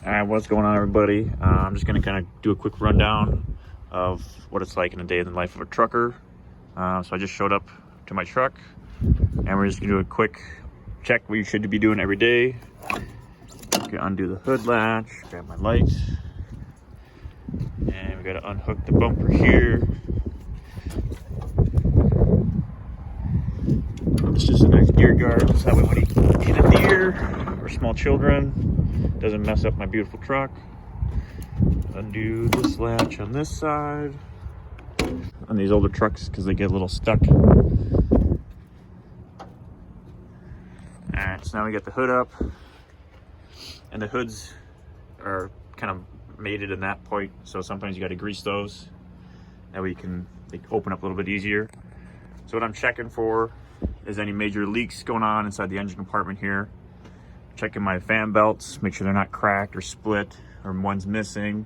Alright, what's going on, everybody? I'm just going to kind of do a quick rundown of what it's like in a day in the life of a trucker. So I just showed up to my truck, and we're just going to do a quick check what you should be doing every day. Okay, undo the hood latch, grab my lights, and we got to unhook the bumper here. It's just a nice deer guard, so that way when you hit a deer or small children, doesn't mess up my beautiful truck. Undo this latch on this side. On these older trucks, because they get a little stuck. Alright, so now we got the hood up. And the hoods are kind of mated in that point, so sometimes you got to grease those. That way they open up a little bit easier. So what I'm checking for is any major leaks going on inside the engine compartment here. Checking my fan belts, make sure they're not cracked or split or one's missing.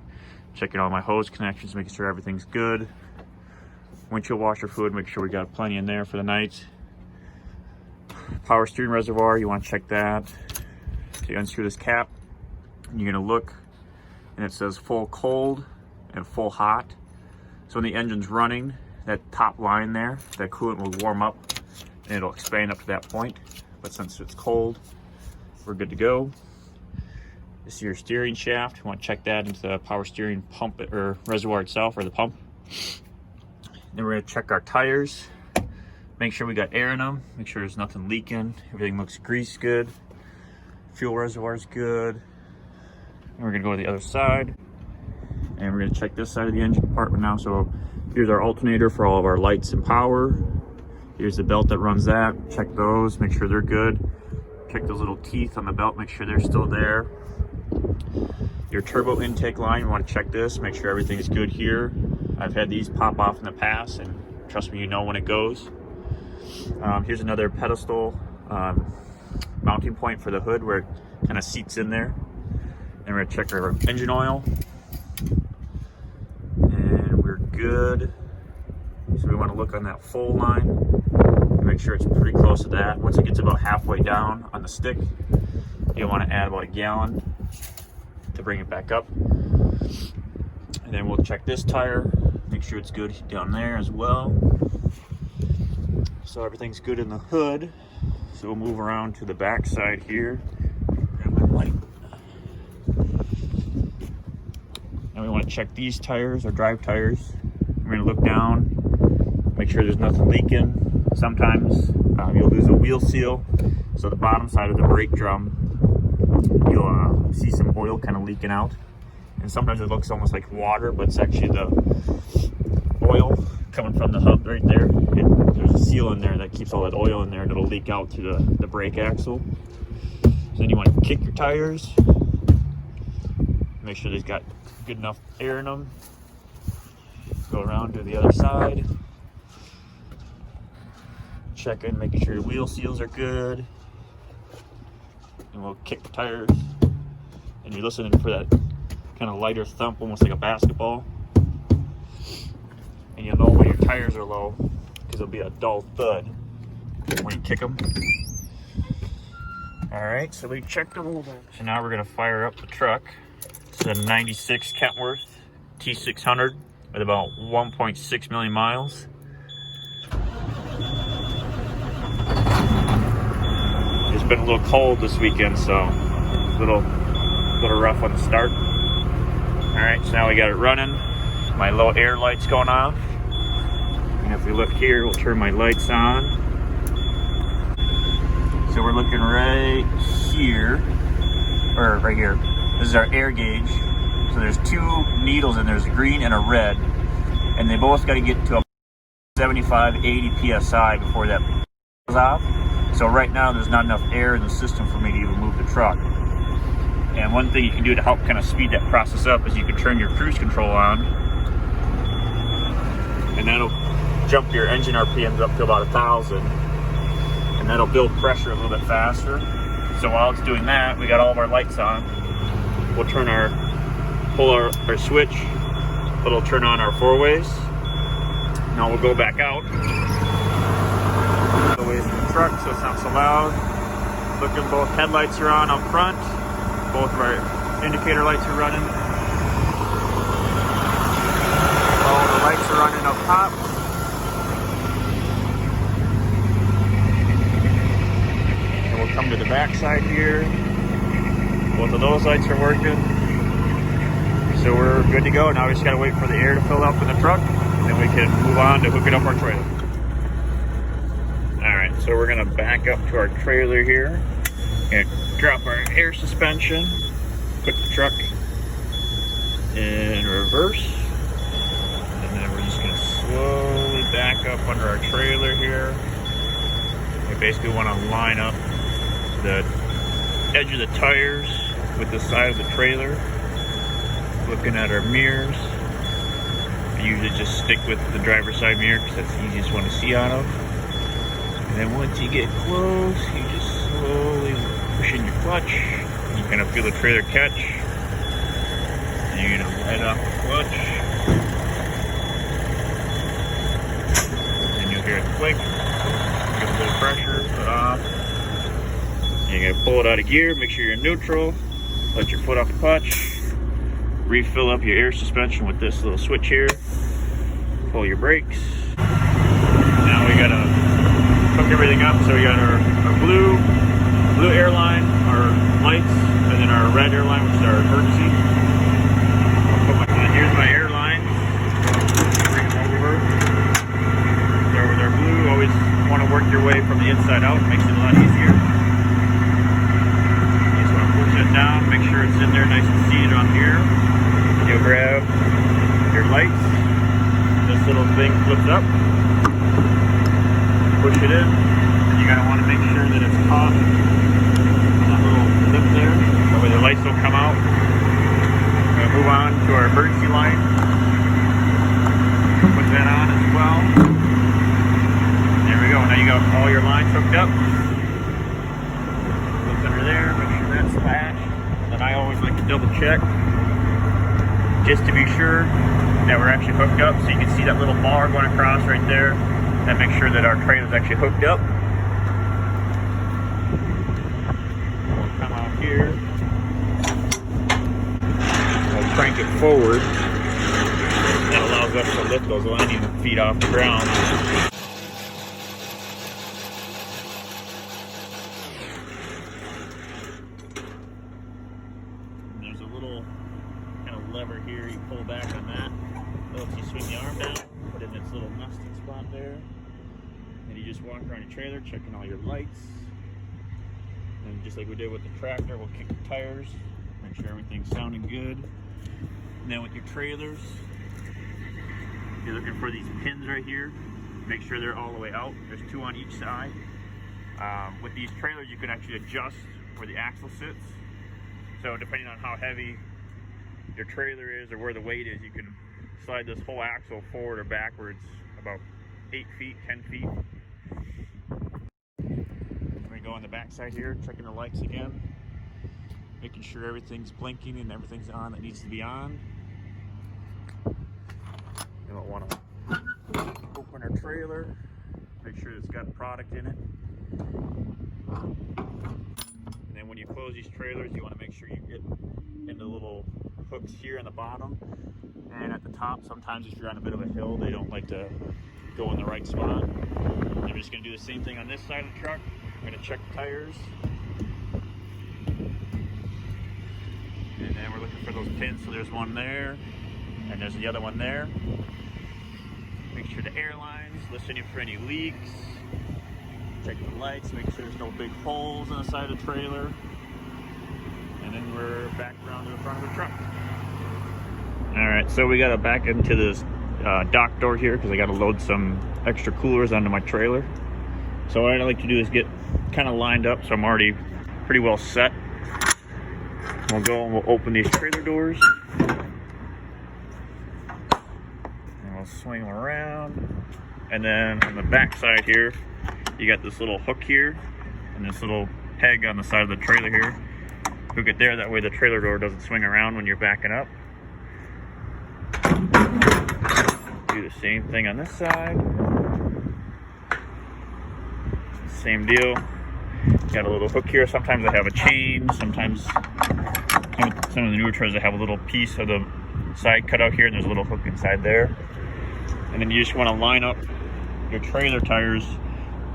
Checking all my hose connections, making sure everything's good. Windshield washer fluid, make sure we got plenty in there for the night. Power steering reservoir, you want to check that. So you unscrew this cap, and you're going to look, and it says full cold and full hot. So when the engine's running, that top line there, that coolant will warm up and it'll expand up to that point. But since it's cold, we're good to go. This is your steering shaft. You want to check that into the power steering pump or reservoir itself, or the pump. Then we're going to check our tires. Make sure we got air in them. Make sure there's nothing leaking. Everything looks greased good. Fuel reservoir is good. And we're going to go to the other side. And we're going to check this side of the engine compartment now. So here's our alternator for all of our lights and power. Here's the belt that runs that. Check those, make sure they're good. Check those little teeth on the belt, make sure they're still there. Your turbo intake line, you want to check this, make sure everything is good here. I've had these pop off in the past, and trust me, you know when it goes. Here's another pedestal mounting point for the hood where it kind of seats in there. And we're going to check our engine oil. And we're good. So we want to look on that full line and make sure it's pretty close to that. Once it gets about halfway down on the stick, you'll want to add about a gallon to bring it back up. And then we'll check this tire, make sure it's good down there as well. So everything's good in the hood. So we'll move around to the back side here. Grab my light. Now we want to check these tires, our drive tires. We're going to look down, make sure there's nothing leaking. Sometimes you'll lose a wheel seal. So the bottom side of the brake drum, you'll see some oil kind of leaking out. And sometimes it looks almost like water, but it's actually the oil coming from the hub right there. There's a seal in there that keeps all that oil in there, and it'll leak out through the brake axle. So then you want to kick your tires. Make sure they've got good enough air in them. Go around to the other side. Check in, making sure your wheel seals are good. And we'll kick the tires. And you're listening for that kind of lighter thump, almost like a basketball. And you'll know when your tires are low, because it'll be a dull thud when you kick them. Alright, so we checked them all. So now we're going to fire up the truck. It's a 96 Kentworth T600 with about 1.6 million miles. It's been a little cold this weekend, so a little rough on the start. Alright, so now we got it running. My low air light's going off. And if we look here, we'll turn my lights on. So we're looking right here, or right here. This is our air gauge. So there's two needles and there's a green and a red. And they both got to get to a 75, 80 PSI before that goes off. So right now there's not enough air in the system for me to even move the truck. And one thing you can do to help kind of speed that process up is you can turn your cruise control on. And that'll jump your engine RPMs up to about 1,000. And that'll build pressure a little bit faster. So while it's doing that, we got all of our lights on. We'll pull our switch. It'll turn on our four ways. Now we'll go back out. Away from the truck so it's not so loud. Looking, both headlights are on up front. Both of our indicator lights are running. All the lights are running up top. And we'll come to the back side here. Both of those lights are working. So we're good to go. Now we just gotta wait for the air to fill up in the truck, and then we can move on to hooking up our trailer. All right, so we're gonna back up to our trailer here and drop our air suspension, put the truck in reverse, and then we're just gonna slowly back up under our trailer here. We basically wanna line up the edge of the tires with the side of the trailer. Looking at our mirrors, I usually just stick with the driver's side mirror because that's the easiest one to see out of. And then once you get close, you just slowly push in your clutch. You kind of feel the trailer catch. And you're gonna let off the clutch. And you'll hear it click. Get a little pressure, let off. And you're gonna pull it out of gear, make sure you're in neutral, let your foot off the clutch. Refill up your air suspension with this little switch here. Pull your brakes. Now we gotta hook everything up. So we got our blue airline, our lights, and then our red airline, which is our emergency. Here's my airline. Bring them over. Start with our blue. Always want to work your way from the inside out. Makes it a lot easier. You just want to push it down. Make sure it's in there nice and seated on here. You'll grab your lights. This little thing flips up. Push it in. You gotta want to make sure that it's caught on that little lip there. That way the lights don't come out. We're gonna move on to our emergency light. Put that on as well. There we go. Now you got all your lines hooked up. Look under there. Make sure that's latched. And then I always like to double check, just to be sure that we're actually hooked up. So you can see that little bar going across right there. That makes sure that our trailer's actually hooked up. We'll come out here. We'll crank it forward. That allows us to lift those landing feet off the ground. And there's a little lever here, you pull back on that, lets you swing the arm down, put it in its little nesting spot there, and you just walk around your trailer checking all your lights. And just like we did with the tractor, we'll kick the tires, make sure everything's sounding good. And then with your trailers, you're looking for these pins right here, make sure they're all the way out. There's two on each side. With these trailers you can actually adjust where the axle sits, so depending on how heavy your trailer is or where the weight is, you can slide this whole axle forward or backwards about 8 feet, 10 feet. We go on the back side here, checking the lights again, making sure everything's blinking and everything's on that needs to be on. You don't want to open our trailer, make sure it's got product in it. And then when you close these trailers, you want to make sure you get in the little hooks here on the bottom and at the top. Sometimes if you're on a bit of a hill, they don't like to go in the right spot. And we're just going to do the same thing on this side of the truck. I'm going to check the tires. And then we're looking for those pins. So there's one there and there's the other one there. Make sure the airlines, listening for any leaks. Check the lights, make sure there's no big holes on the side of the trailer. And then we're back around to the front of the truck. Alright, so we gotta back into this dock door here because I gotta load some extra coolers onto my trailer. So what I like to do is get kind of lined up so I'm already pretty well set. We'll go and we'll open these trailer doors. And we'll swing them around. And then on the back side here, you got this little hook here and this little peg on the side of the trailer here. Hook it there, that way the trailer door doesn't swing around when you're backing up. Do the same thing on this side. Same deal. Got a little hook here. Sometimes I have a chain, sometimes Some of the newer trailers that have a little piece of the side cut out here, and there's a little hook inside there. And then you just want to line up your trailer tires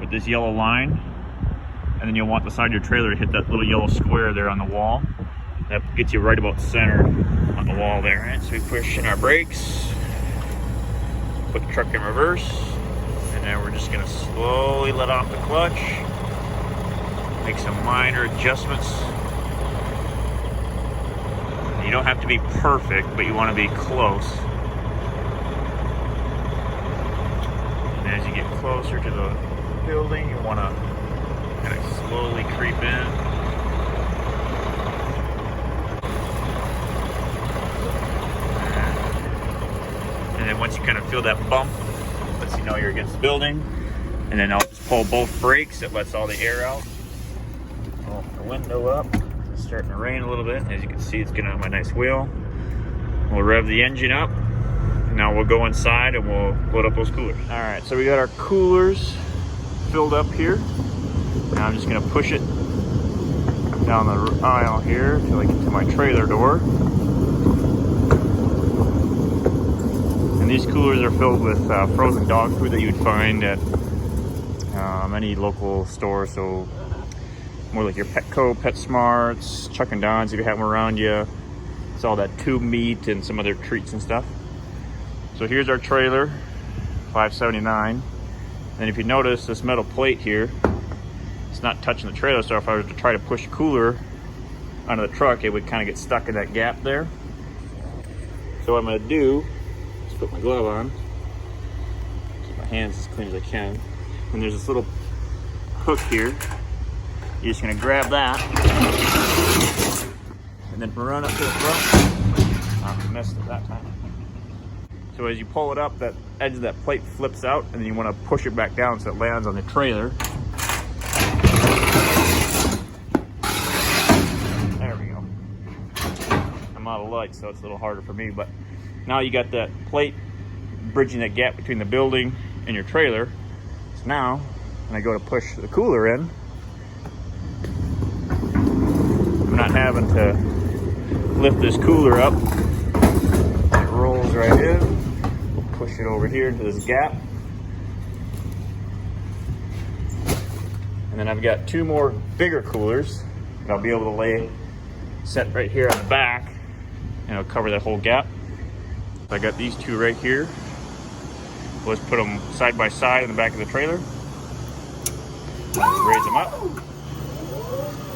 with this yellow line, and then you'll want the side of your trailer to hit that little yellow square there on the wall. That gets you right about center on the wall there. Right? So we push in our brakes, put the truck in reverse, and then we're just going to slowly let off the clutch, make some minor adjustments. You don't have to be perfect, but you want to be close. And as you get closer to the building, you want to kind of slowly creep in. And then once you kind of feel that bump, lets you know you're against the building. And then I'll just pull both brakes. It lets all the air out. Pull the window up. It's starting to rain a little bit. As you can see, it's getting on my nice wheel. We'll rev the engine up. Now we'll go inside and we'll load up those coolers. All right, so we got our coolers filled up here. Now I'm just gonna push it down the aisle here until I get to my trailer door. And these coolers are filled with frozen dog food that you'd find at any local store. So more like your Petco, PetSmarts, Truckin if you have them around you. It's all that tube meat and some other treats and stuff. So here's our trailer, $5.79. And if you notice this metal plate here, it's not touching the trailer. So if I were to try to push cooler onto the truck, it would kind of get stuck in that gap there. So what I'm gonna do is put my glove on, keep my hands as clean as I can. And there's this little hook here. You're just gonna grab that and then run up to the front. I missed it that time. So as you pull it up, that edge of that plate flips out, and then you want to push it back down so it lands on the trailer. There we go. I'm out of light, so it's a little harder for me, but now you got that plate bridging that gap between the building and your trailer. So now, when I go to push the cooler in, I'm not having to lift this cooler up. It rolls right in. Push it over here into this gap. And then I've got two more bigger coolers that I'll be able to set right here on the back, and it'll cover that whole gap. So I got these two right here. Let's put them side by side in the back of the trailer. Let's raise them up.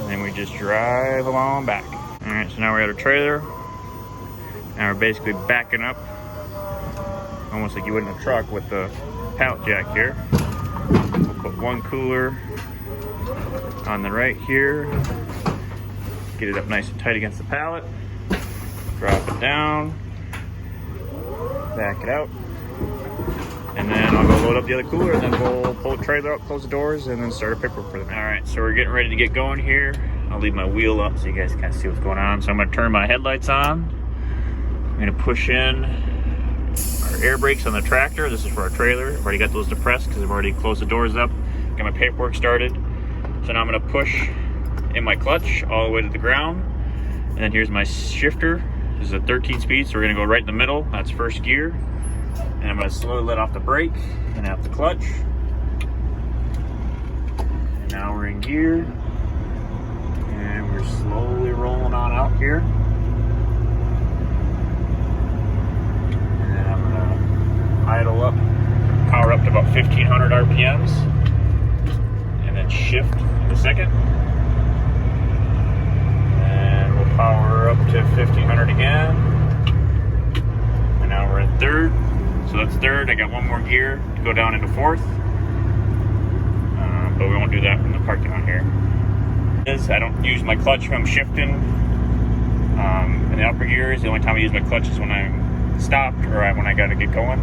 And then we just drive along back. All right, so now we're at our trailer. Now we're basically backing up, almost like you would in a truck with the pallet jack here. We'll put one cooler on the right here. Get it up nice and tight against the pallet. Drop it down. Back it out. And then I'll go load up the other cooler, and then we'll pull the trailer up, close the doors, and then start a paperwork for them. All right, so we're getting ready to get going here. I'll leave my wheel up so you guys can see what's going on. So I'm gonna turn my headlights on. I'm gonna push in our air brakes on the tractor. This is for our trailer. I've already got those depressed because I've already closed the doors up. Got my paperwork started. So now I'm gonna push in my clutch all the way to the ground. And then here's my shifter. This is a 13 speed, so we're gonna go right in the middle. That's first gear. And I'm gonna slowly let off the brake and out the clutch. And now we're in gear. And we're slowly rolling on out here. And then I'm gonna idle up, power up to about 1500 RPMs. And then shift in a second. And we'll power up to 1500 again. And now we're in third. So that's third. I got one more gear to go down into fourth. But we won't do that in the parking lot here. I don't use my clutch when I'm shifting in the upper gears. The only time I use my clutch is when I'm stopped or when I gotta get going.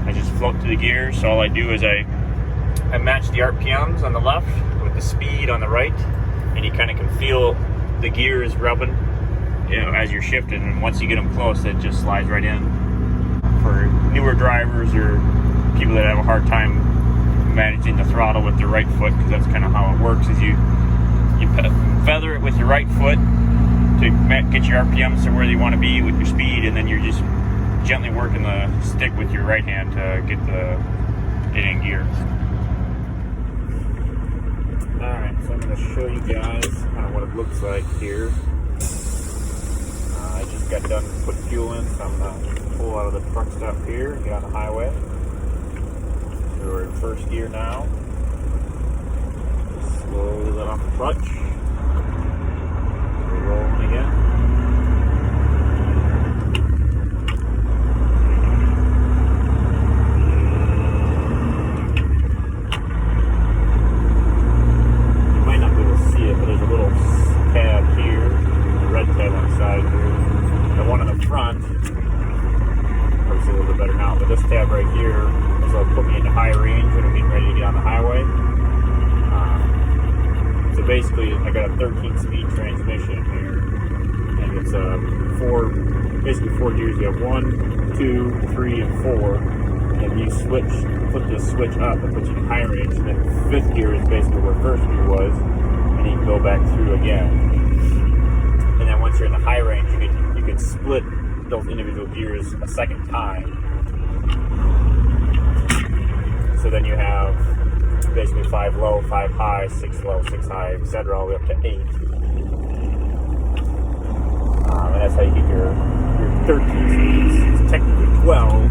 I just float through the gears. So all I do is I match the RPMs on the left with the speed on the right, and you kind of can feel the gears rubbing, as you're shifting. And once you get them close, it just slides right in. For newer drivers or people that have a hard time managing the throttle with their right foot, because that's kind of how it works, is you feather it with your right foot get your RPMs to where you want to be with your speed, and then you're just gently working the stick with your right hand to get it in gear. Alright, so I'm going to show you guys kind of what it looks like here. I just got done putting fuel in, so I'm going to pull out of the truck stop here and get on the highway. So we're in first gear now. Slowly let off the clutch. We're rolling again. You might not be able to see it, but there's a little tab here, a red tab on the side here. The one on the front, obviously a little bit better now, but this tab right here is what put me into high range when I'm getting ready to get on the highway. So basically, I got a 13-speed transmission here, and it's basically four gears. You have 1, 2, 3, and 4, and you flip this switch up, and puts you in high range. And then fifth gear is basically where first gear was, and you can go back through again. And then once you're in the high range, you can split those individual gears a second time. So then you have basically 5 low, 5 high, 6 low, 6 high, etc., all the way up to 8. And that's how you get your 13 speeds. It's technically 12,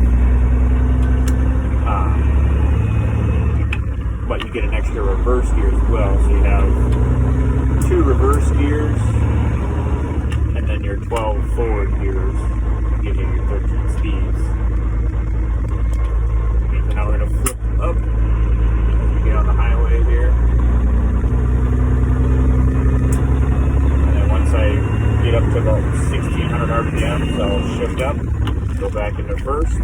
but you get an extra reverse gear as well. So you have 2 reverse gears, and then your 12 forward gears, giving you your 13 speeds. So now we're going to flip up. Get on the highway here, and then once I get up to about 1600 RPM, I'll shift up, go back into first.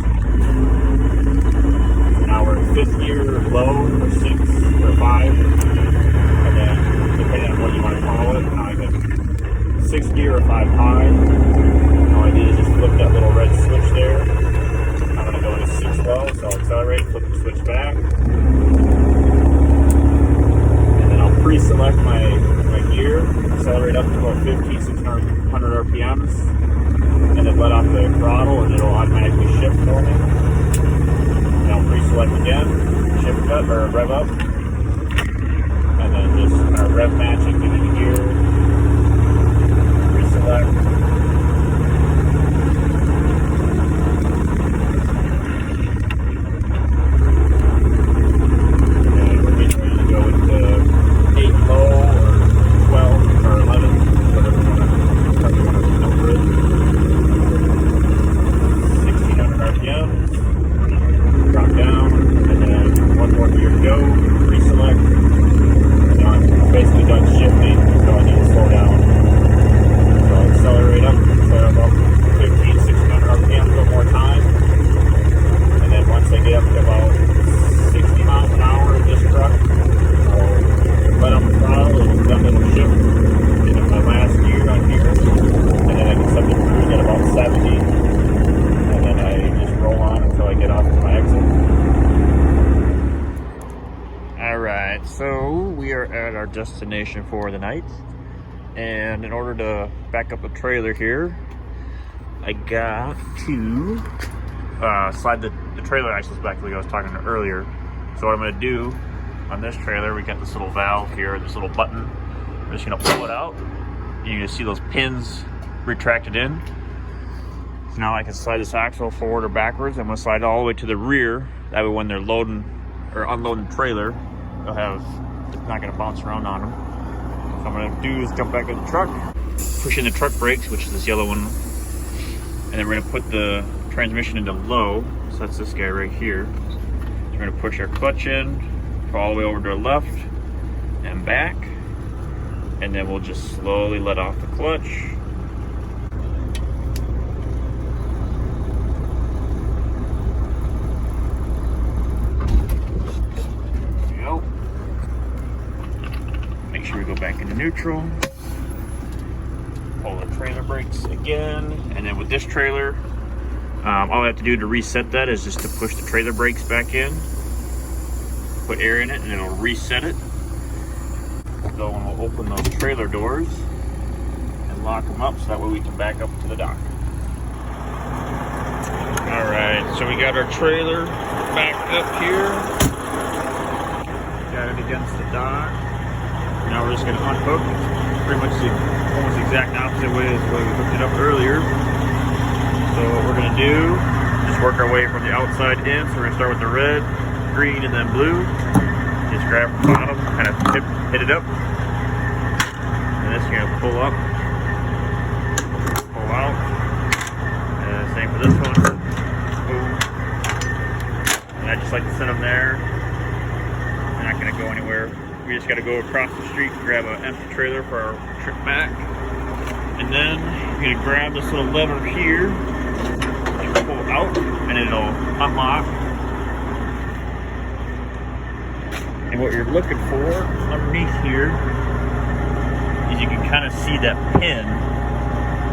Now we're in fifth gear, low, or 6, or 5, and then depending on what you want to call it, now I'm in 6th gear or 5 high. All I did is just flip that little red switch there. I'm going to go into 6 low, so I'll accelerate, flip the switch back. Pre-select my gear, accelerate up to about 1600 RPMs, and then let off the throttle, and it'll automatically shift for me. And I'll pre-select again, shift up or rev up, and then just rev matching, get into gear, pre-select. Destination for the night, and in order to back up the trailer here, I got to slide the trailer axles back like I was talking earlier. So what I'm going to do on this trailer, we got this little valve here, this little button. I'm just going to pull it out, and you can see those pins retracted in. So now I can slide this axle forward or backwards. I'm going to slide it all the way to the rear. That way when they're loading or unloading the trailer, they'll have not going to bounce around on them. So what I'm going to do is jump back in the truck, push in the truck brakes, which is this yellow one, and then we're going to put the transmission into low. So that's this guy right here. So we're going to push our clutch in, go all the way over to the left and back, and then we'll just slowly let off the clutch. We go back into neutral, pull the trailer brakes again, and then with this trailer, all I have to do to reset that is just to push the trailer brakes back in, put air in it, and it'll reset it. So when we'll open those trailer doors and lock them up so that way we can back up to the dock. Alright, so we got our trailer backed up here. Got it against the dock. Now we're just going to unhook. It's pretty much almost the exact opposite way as the way we hooked it up earlier. So what we're going to do, just work our way from the outside in. So we're going to start with the red, green, and then blue. Just grab from the bottom, kind of hit it up. And this you're going to pull up, pull out. And same for this one. Boom. And I just like to set them there. They're not going to go anywhere. We just got to go across the street and grab an empty trailer for our trip back. And then you're going to grab this little lever here and pull it out, and it'll unlock. And what you're looking for underneath here is you can kind of see that pin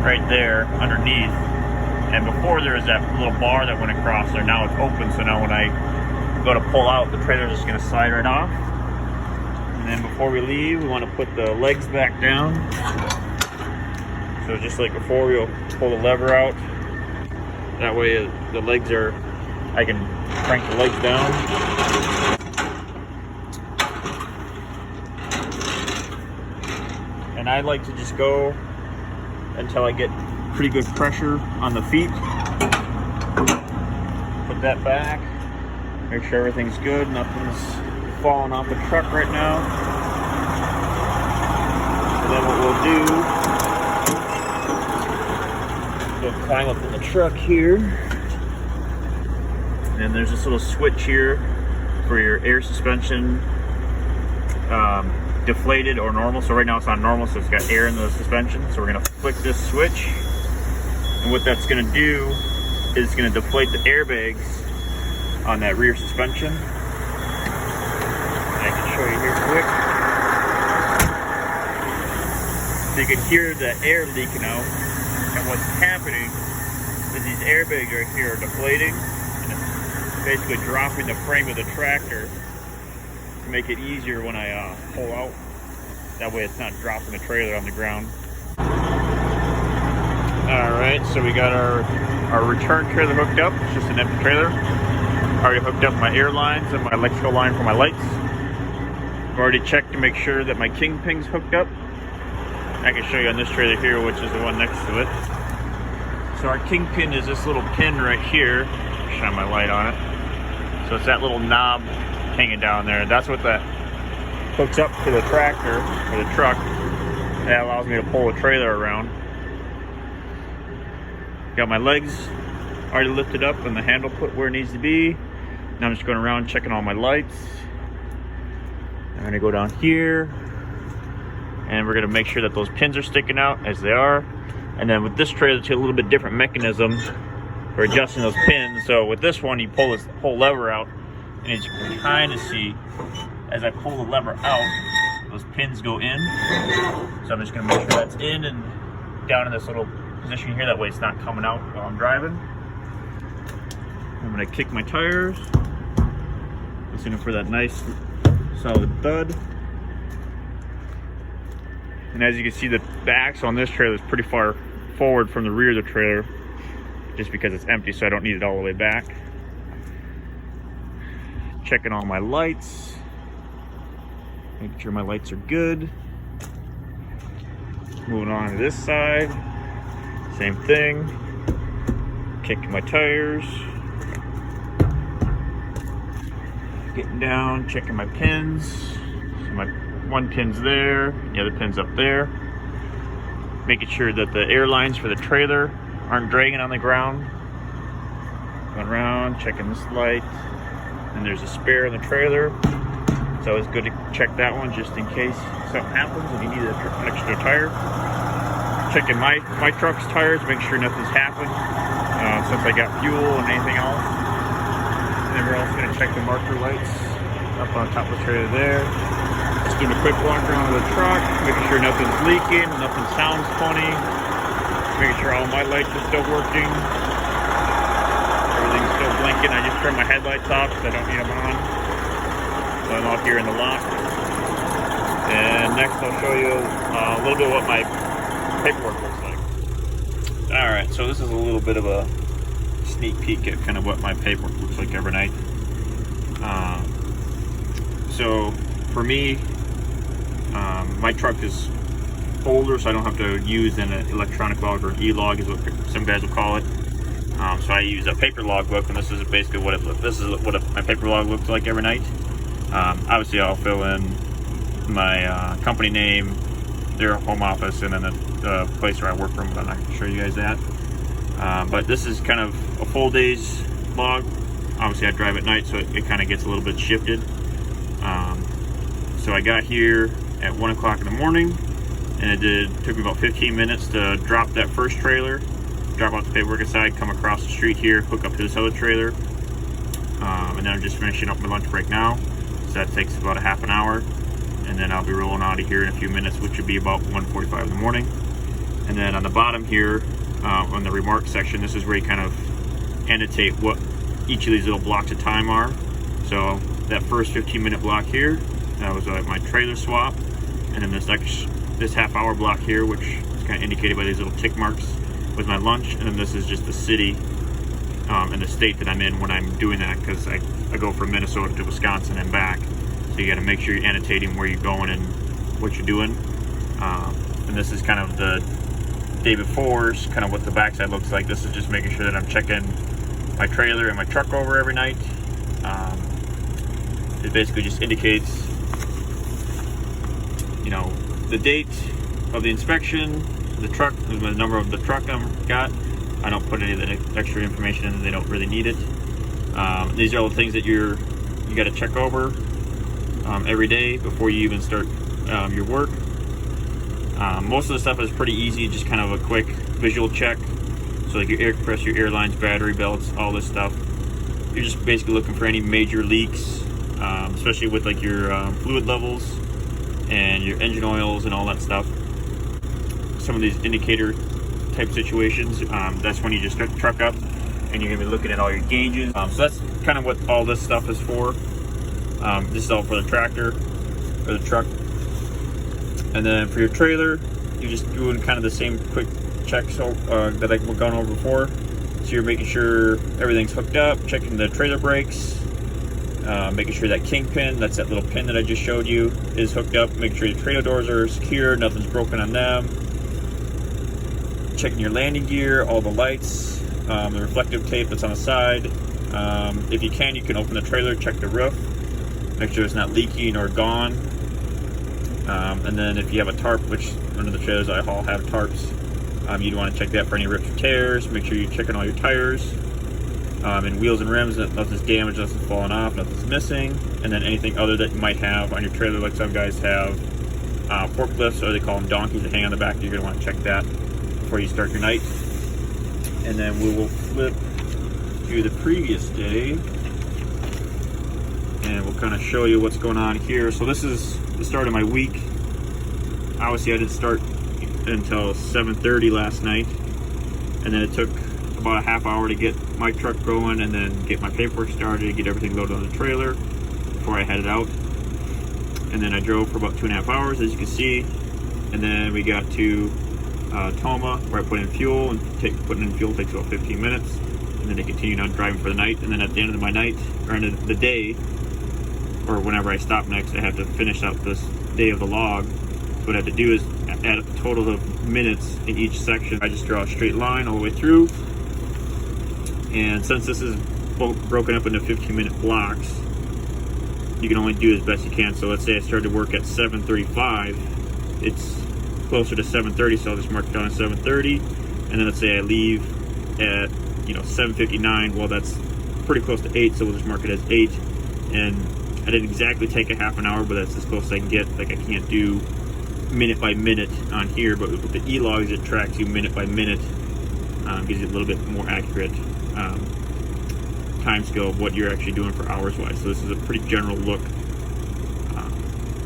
right there underneath. And before there was that little bar that went across there. Now it's open, so now when I go to pull out, the trailer's just going to slide right off. And then before we leave, we want to put the legs back down. So just like before, we'll pull the lever out. That way the legs are, I can crank the legs down. And I like to just go until I get pretty good pressure on the feet. Put that back. Make sure everything's good. Nothing's falling off the truck right now. And then what we'll do, we'll climb up in the truck here. And there's this little switch here for your air suspension. Deflated or normal. So right now it's on normal, so it's got air in the suspension. So we're going to flick this switch, and what that's going to do is it's going to deflate the airbags on that rear suspension. And I can show you here quick. So you can hear the air leaking out, and what's happening is these airbags right here are deflating, and it's basically dropping the frame of the tractor to make it easier when I pull out. That way it's not dropping the trailer on the ground. Alright, so we got our return trailer hooked up. It's just an empty trailer. I already hooked up my air lines and my electrical line for my lights. I've already checked to make sure that my kingpin's hooked up. I can show you on this trailer here, which is the one next to it. So our kingpin is this little pin right here. Shine my light on it. So it's that little knob hanging down there. That's what that hooks up to the tractor or the truck. That allows me to pull the trailer around. Got my legs already lifted up and the handle put where it needs to be. Now I'm just going around checking all my lights. I'm going to go down here and we're going to make sure that those pins are sticking out as they are. And then with this trailer, it's a little bit different mechanism for adjusting those pins. So with this one, you pull this whole lever out, and as you can kind of see, as I pull the lever out, those pins go in. So I'm just going to make sure that's in and down in this little position here. That way it's not coming out while I'm driving. I'm going to kick my tires. Listening for that nice solid thud. And as you can see, the axle on this trailer is pretty far forward from the rear of the trailer, just because it's empty, so I don't need it all the way back. Checking all my lights, making sure my lights are good. Moving on to this side, same thing. Kicking my tires. Getting down, checking my pins. So my one pin's there, the other pin's up there. Making sure that the air lines for the trailer aren't dragging on the ground. Going around, checking this light. And there's a spare in the trailer. It's always good to check that one just in case something happens and you need an extra tire. Checking my truck's tires, make sure nothing's happened since I got fuel and anything else. And then we're also going to check the marker lights up on top of the trailer there. Just doing a quick walk around the truck, making sure nothing's leaking, nothing sounds funny, making sure all my lights are still working, everything's still blinking. I just turned my headlights off because I don't need them on. So I'm out here in the lot. And next I'll show you a little bit what my paperwork looks like. All right, so this is a little bit of a sneak peek at kind of what my paperwork looks like every night. So for me, my truck is older, so I don't have to use an electronic log, or e-log is what some guys will call it. So I use a paper log book, and this is basically what my paper log looks like every night. Obviously, I'll fill in my company name, their home office, and then the place where I work from, but I'm not going to show you guys that. But this is kind of a full day's log. Obviously, I drive at night, so it kind of gets a little bit shifted. So I got here at 1 o'clock in the morning, and it took me about 15 minutes to drop that first trailer, drop out the paperwork aside, come across the street here, hook up to this other trailer, and then I'm just finishing up my lunch break now. So that takes about a half an hour, and then I'll be rolling out of here in a few minutes, which would be about 1:45 in the morning. And then on the bottom here, on the remarks section, this is where you kind of annotate what each of these little blocks of time are. So that first 15-minute block here, that was my trailer swap, and then this half-hour block here, which is kind of indicated by these little tick marks, was my lunch. And then this is just the city and the state that I'm in when I'm doing that, because I go from Minnesota to Wisconsin and back. So you got to make sure you're annotating where you're going and what you're doing. And this is kind of the day before's kind of what the backside looks like. This is just making sure that I'm checking my trailer and my truck over every night. It basically just indicates, the date of the inspection, the truck, the number of the truck I've got. I don't put any of the extra information in, they don't really need it. These are all the things that you got to check over every day before you even start your work. Most of the stuff is pretty easy, just kind of a quick visual check. So like your air compressor, your air lines, battery belts, all this stuff. You're just basically looking for any major leaks, especially with like your fluid levels and your engine oils and all that stuff. Some of these indicator type situations, that's when you just start the truck up and you're gonna be looking at all your gauges. So that's kind of what all this stuff is for. This is all for the tractor or the truck. And then for your trailer, you're just doing kind of the same quick checks that I've gone over before. So you're making sure everything's hooked up, checking the trailer brakes, making sure that kingpin, that's that little pin that I just showed you, is hooked up. Make sure your trailer doors are secure, nothing's broken on them. Checking your landing gear, all the lights, the reflective tape that's on the side. If you can open the trailer, check the roof, make sure it's not leaking or gone. And then if you have a tarp, which under the trailers I haul have tarps, you'd want to check that for any rips or tears. Make sure you're checking all your tires, and wheels and rims, that nothing's damaged, nothing's falling off, nothing's missing. And then anything other that you might have on your trailer, like some guys have forklifts, or they call them donkeys, that hang on the back. You're going to want to check that before you start your night. And then we will flip to the previous day, and we'll kind of show you what's going on here. So this is the start of my week. Obviously I didn't start until 7:30 last night, and then it took about a half hour to get my truck going and then get my paperwork started, get everything loaded on the trailer before I headed out. And then I drove for about 2.5 hours, as you can see, and then we got to Toma, where I put in fuel, and putting in fuel takes about 15 minutes, and then I continued on driving for the night. And then at the end of my night, or end of the day, or whenever I stop next, I have to finish out this day of the log. So what I have to do is add up the total of minutes in each section. I just draw a straight line all the way through, and since this is broken up into 15-minute blocks, you can only do as best you can. So let's say I started work at 7:35, it's closer to 7:30, so I'll just mark it down at 7:30. And then let's say I leave at 7:59, well, that's pretty close to 8, so we'll just mark it as 8. And I didn't exactly take a half an hour, but that's as close as I can get. Like, I can't do minute by minute on here, but with the e-logs, it tracks you minute by minute, gives you a little bit more accurate time scale of what you're actually doing for hours wise. So this is a pretty general look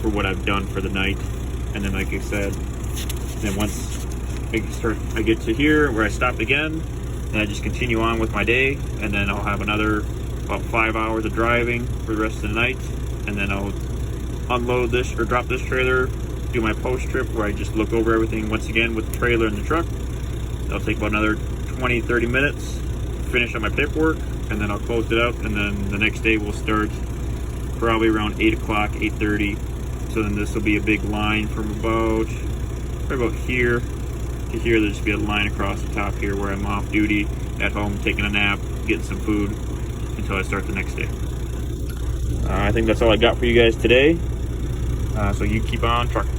for what I've done for the night. And then, like I said, then once I get to here where I stopped again, then I just continue on with my day, and then I'll have another about 5 hours of driving for the rest of the night, and then I'll unload this or drop this trailer, do my post trip where I just look over everything once again with the trailer and the truck. That'll take about another 20-30 minutes, finish up my paperwork, and then I'll close it up, and then the next day we'll start probably around 8 o'clock, 8:30. So then this will be a big line from about here to here. There'll just be a line across the top here where I'm off duty at home, taking a nap, getting some food until I start the next day. I think that's all I got for you guys today. So you keep on trucking.